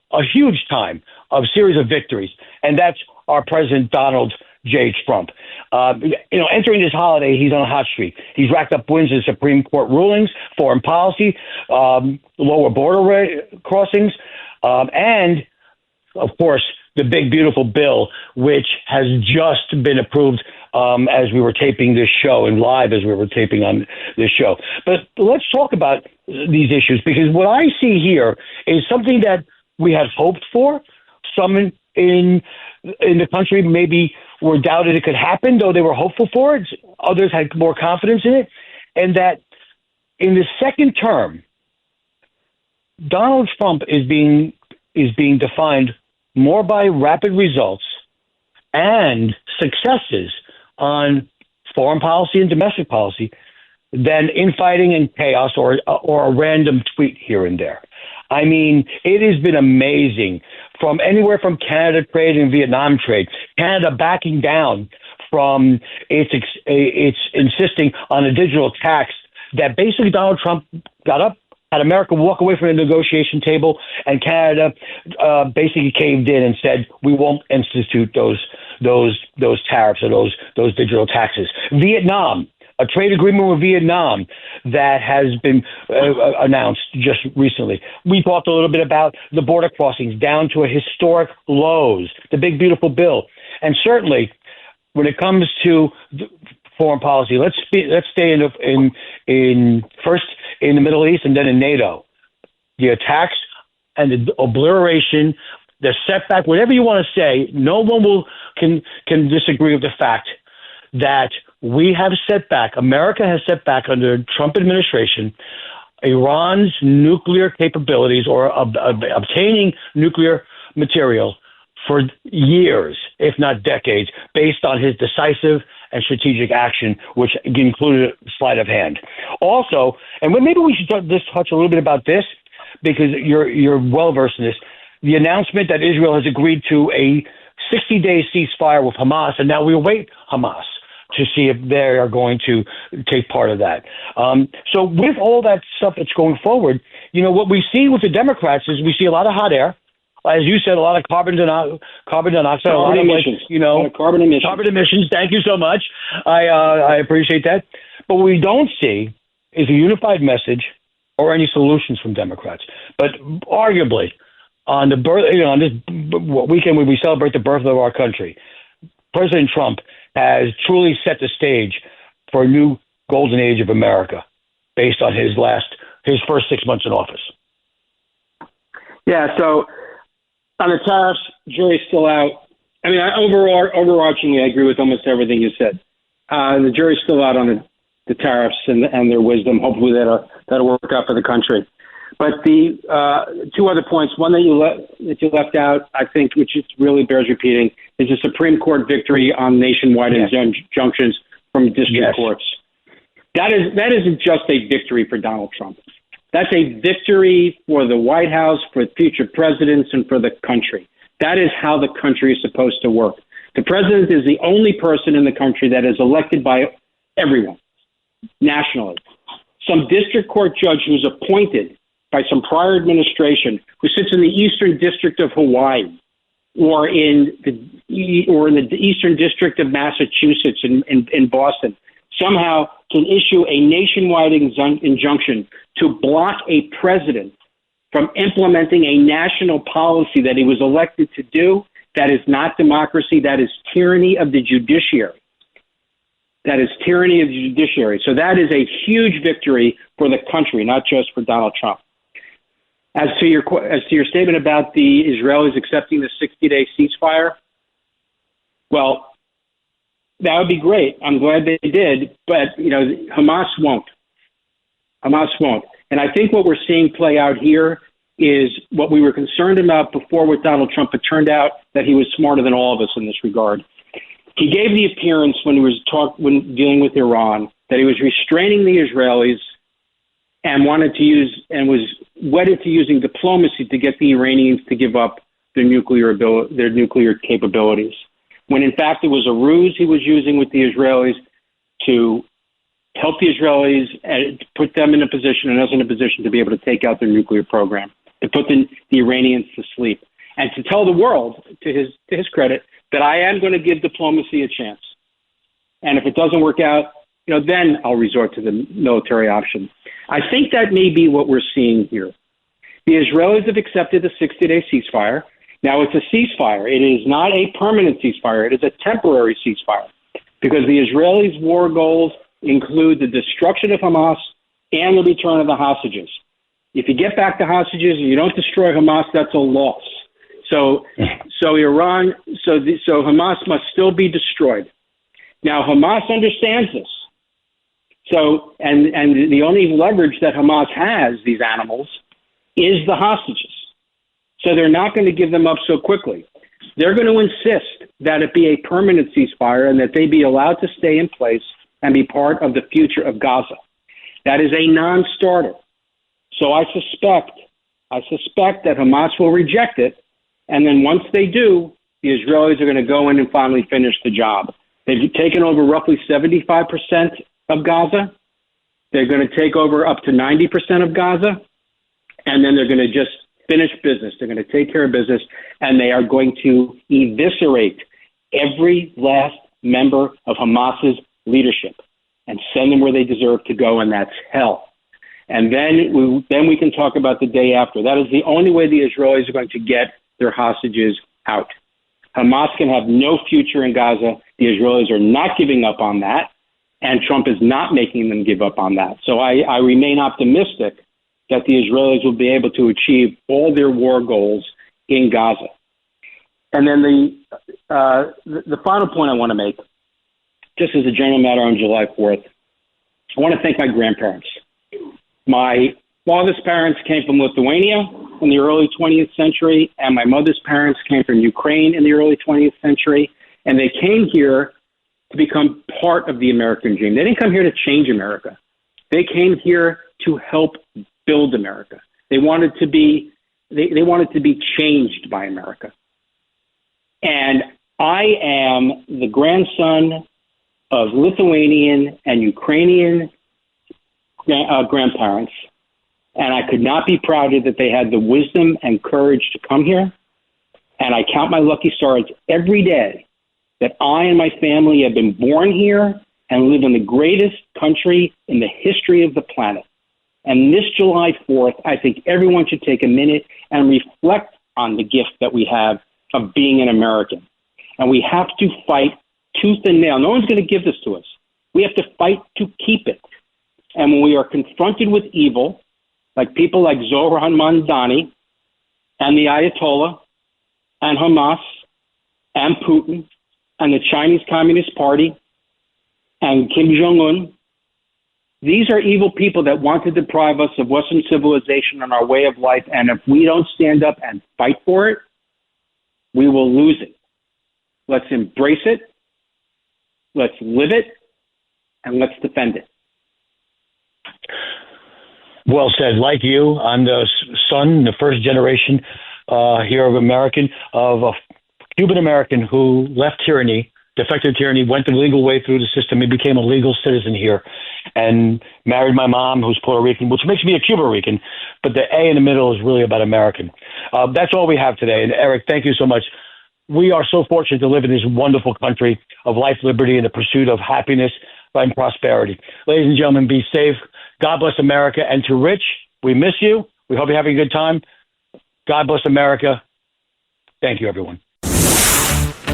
of series of victories, and that's our President Donald J. Trump. Entering this holiday, he's on a hot streak. He's racked up wins in Supreme Court rulings, foreign policy, lower border crossings, and, of course, the big, beautiful bill, which has just been approved as we were taping this show and live as we were taping on this show. But let's talk about these issues, because what I see here is something that we had hoped for. Some in the country maybe were doubted it could happen, though they were hopeful for it. Others had more confidence in it. And that in the second term, Donald Trump is being defined more by rapid results and successes on foreign policy and domestic policy than infighting and chaos or a random tweet here and there. I mean, it has been amazing, from anywhere from Canada trade and Vietnam trade, Canada backing down from its insisting on a digital tax, that basically Donald Trump got up, had America walk away from the negotiation table, and Canada basically caved in and said, we won't institute those tariffs or those digital taxes. Vietnam, a trade agreement with Vietnam that has been announced just recently. We talked a little bit about the border crossings down to a historic lows, the big, beautiful bill. And certainly when it comes to foreign policy, let's stay in first in the Middle East and then in NATO. The attacks and the obliteration, the setback, whatever you want to say, no one can disagree with the fact that we have set back, America has set back under the Trump administration, Iran's nuclear capabilities or obtaining nuclear material for years, if not decades, based on his decisive and strategic action, which included sleight of hand. Also, and maybe we should just touch a little bit about this, because you're well versed in this, the announcement that Israel has agreed to a 60-day ceasefire with Hamas, and now we await Hamas to see if they are going to take part of that. So with all that stuff that's going forward, what we see with the Democrats is we see a lot of hot air. As you said, a lot of carbon dioxide, carbon emissions. Carbon emissions. Carbon emissions. Thank you so much. I appreciate that. But what we don't see is a unified message or any solutions from Democrats. But arguably, on the birth, on this weekend when we celebrate the birth of our country, President Trump has truly set the stage for a new golden age of America based on his first 6 months in office. Yeah, so on the tariffs, jury's still out. I mean, overarchingly, I agree with almost everything you said. The jury's still out on the tariffs and their wisdom. Hopefully that'll work out for the country. But the two other points, one that you left out, I think, which really bears repeating, is the Supreme Court victory on nationwide injunctions from district courts. That isn't just a victory for Donald Trump. That's a victory for the White House, for future presidents, and for the country. That is how the country is supposed to work. The president is the only person in the country that is elected by everyone, nationally. Some district court judge who's appointed by some prior administration, who sits in the Eastern District of Hawaii, or in the Eastern District of Massachusetts in Boston, somehow can issue a nationwide injunction to block a president from implementing a national policy that he was elected to do. That is not democracy. That is tyranny of the judiciary. That is tyranny of the judiciary. So that is a huge victory for the country, not just for Donald Trump. As to your statement about the Israelis accepting the 60-day ceasefire, well, that would be great. I'm glad they did, but Hamas won't. Hamas won't. And I think what we're seeing play out here is what we were concerned about before with Donald Trump. It turned out that he was smarter than all of us in this regard. He gave the appearance when when dealing with Iran that he was restraining the Israelis and was wedded to using diplomacy to get the Iranians to give up their nuclear capabilities. When in fact it was a ruse he was using with the Israelis to help the Israelis and to put them in a position and us in a position to be able to take out their nuclear program, to put the Iranians to sleep, and to tell the world, to his credit, that I am going to give diplomacy a chance. And if it doesn't work out, then I'll resort to the military option. I think that may be what we're seeing here. The Israelis have accepted the 60-day ceasefire. Now, it's a ceasefire. It is not a permanent ceasefire. It is a temporary ceasefire because the Israelis' war goals include the destruction of Hamas and the return of the hostages. If you get back the hostages and you don't destroy Hamas, that's a loss. So Hamas must still be destroyed. Now, Hamas understands this. So, and the only leverage that Hamas has, these animals, is the hostages. So they're not going to give them up so quickly. They're going to insist that it be a permanent ceasefire and that they be allowed to stay in place and be part of the future of Gaza. That is a non-starter. So I suspect that Hamas will reject it. And then once they do, the Israelis are going to go in and finally finish the job. They've taken over roughly 75% of Gaza. They're going to take over up to 90% of Gaza. And then they're going to just finish business. They're going to take care of business. And they are going to eviscerate every last member of Hamas's leadership and send them where they deserve to go, and that's hell. And then we can talk about the day after. That is the only way the Israelis are going to get their hostages out. Hamas can have no future in Gaza. The Israelis are not giving up on that, and Trump is not making them give up on that. So I remain optimistic that the Israelis will be able to achieve all their war goals in Gaza. And then the final point I want to make, just as a general matter on July 4th, I want to thank my grandparents. My father's parents came from Lithuania in the early 20th century, and my mother's parents came from Ukraine in the early 20th century, and they came here to become part of the American dream. They didn't come here to change America. They came here to help build America. They wanted to be changed by America. And I am the grandson of Lithuanian and Ukrainian grandparents, and I could not be prouder that they had the wisdom and courage to come here. And I count my lucky stars every day that I and my family have been born here and live in the greatest country in the history of the planet. And this July 4th, I think everyone should take a minute and reflect on the gift that we have of being an American. And we have to fight tooth and nail. No one's going to give this to us. We have to fight to keep it. And when we are confronted with evil, like people like Zohran Mamdani and the Ayatollah and Hamas and Putin and the Chinese Communist Party and Kim Jong-un, these are evil people that want to deprive us of Western civilization and our way of life. And if we don't stand up and fight for it, we will lose it. Let's embrace it. Let's live it. And let's defend it. Well said. Like you, I'm the son, the first generation here of a Cuban American who left tyranny, defected tyranny, went the legal way through the system and became a legal citizen here, and married my mom, who's Puerto Rican, which makes me a Cuban Rican. But the A in the middle is really about American. That's all we have today. And Eric, thank you so much. We are so fortunate to live in this wonderful country of life, liberty, and the pursuit of happiness and prosperity. Ladies and gentlemen, be safe. God bless America. And to Rich, we miss you. We hope you're having a good time. God bless America. Thank you, everyone.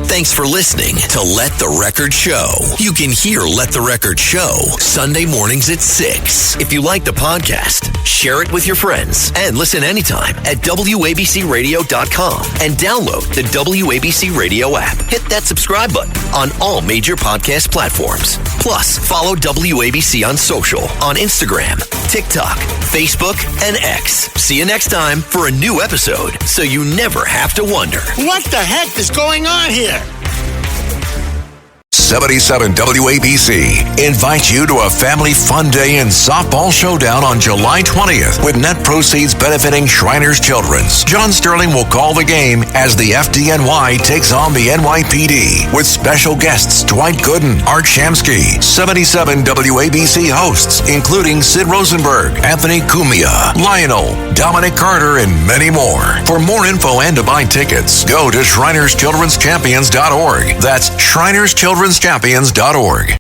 Thanks for listening to Let the Record Show. You can hear Let the Record Show Sunday mornings at 6. If you like the podcast, share it with your friends and listen anytime at WABCRadio.com and download the WABC Radio app. Hit that subscribe button on all major podcast platforms. Plus, follow WABC on social on Instagram, TikTok, Facebook, and X. See you next time for a new episode so you never have to wonder, what the heck is going on here? 77 WABC invites you to a family fun day and softball showdown on July 20th with net proceeds benefiting Shriners Children's. John Sterling will call the game as the FDNY takes on the NYPD with special guests Dwight Gooden, Art Shamsky, 77 WABC hosts including Sid Rosenberg, Anthony Cumia, Lionel, Dominic Carter, and many more. For more info and to buy tickets, go to ShrinersChildren'sChampions.org. That's ShrinersChildren'sChampions.org.